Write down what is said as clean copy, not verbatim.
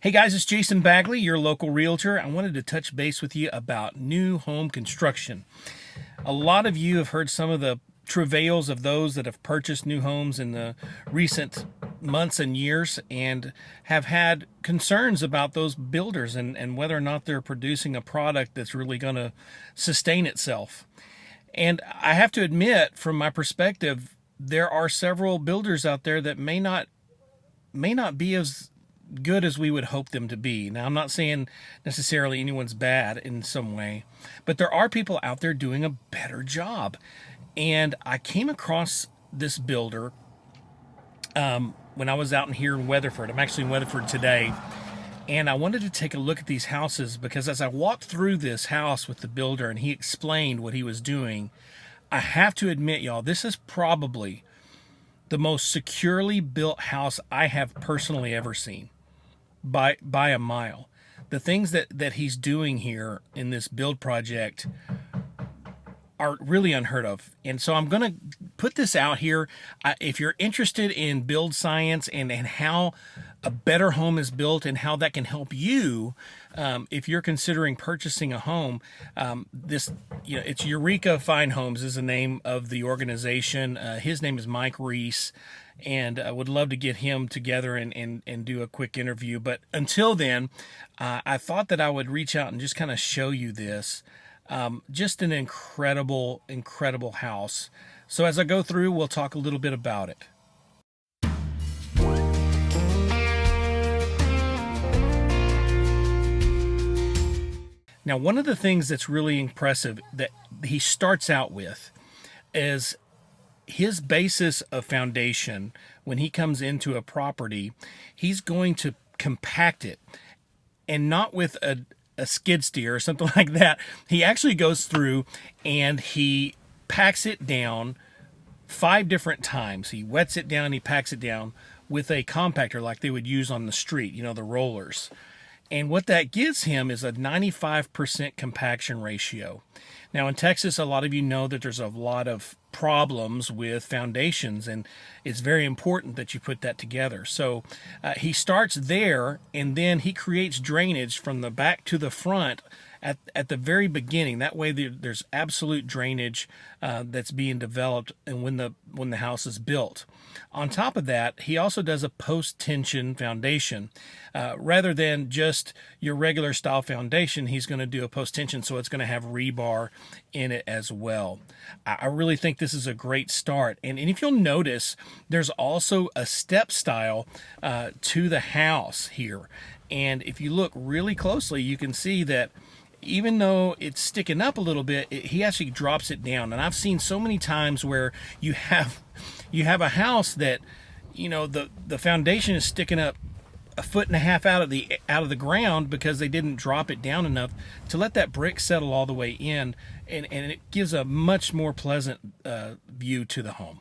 Hey guys, it's Jason Bagley, your local realtor. I wanted to touch base with you about new home construction. A lot of you have heard some of the travails of those that have purchased new homes in the recent months and years and have had concerns about those builders and whether or not they're producing a product that's really going to sustain itself. And I have to admit, from my perspective, there are several builders out there that may not be as good as we would hope them to be. Now, I'm not saying necessarily anyone's bad in some way, but there are people out there doing a better job. And I came across this builder when I was out here in Weatherford. I'm actually in Weatherford today. And I wanted to take a look at these houses because as I walked through this house with the builder and he explained what he was doing, I have to admit, y'all, this is probably the most securely built house I have personally ever seen by a mile. The things that he's doing here in this build project are really unheard of. And so I'm going to put this out here. If you're interested in build science and how a better home is built and how that can help you, if you're considering purchasing a home, it's Eureka Homes is the name of the organization. His name is Mike Reese, and I would love to get him together and do a quick interview. But until then, I thought that I would reach out and just kind of show you this. Just an incredible house. So as I go through, we'll talk a little bit about it. Now, one of the things that's really impressive that he starts out with is his basis of foundation. When he comes into a property, he's going to compact it, and not with a skid steer or something like that. He actually goes through and he packs it down 5 different times. He wets it down, he packs it down with a compactor like they would use on the street, the rollers. And what that gives him is a 95% compaction ratio. Now in Texas, a lot of you know that there's a lot of problems with foundations, and it's very important that you put that together. So he starts there, and then he creates drainage from the back to the front at the very beginning. That way there's absolute drainage that's being developed and when the house is built. On top of that, he also does a post-tension foundation. Rather than just your regular style foundation, he's going to do a post-tension, so it's going to have rebar in it as well. I really think this is a great start. And if you'll notice, there's also a step style to the house here. And if you look really closely, you can see that even though it's sticking up a little bit, he actually drops it down. And I've seen so many times where you have a house that, the foundation is sticking up 1.5 feet out of the ground because they didn't drop it down enough to let that brick settle all the way in, and it gives a much more pleasant view to the home.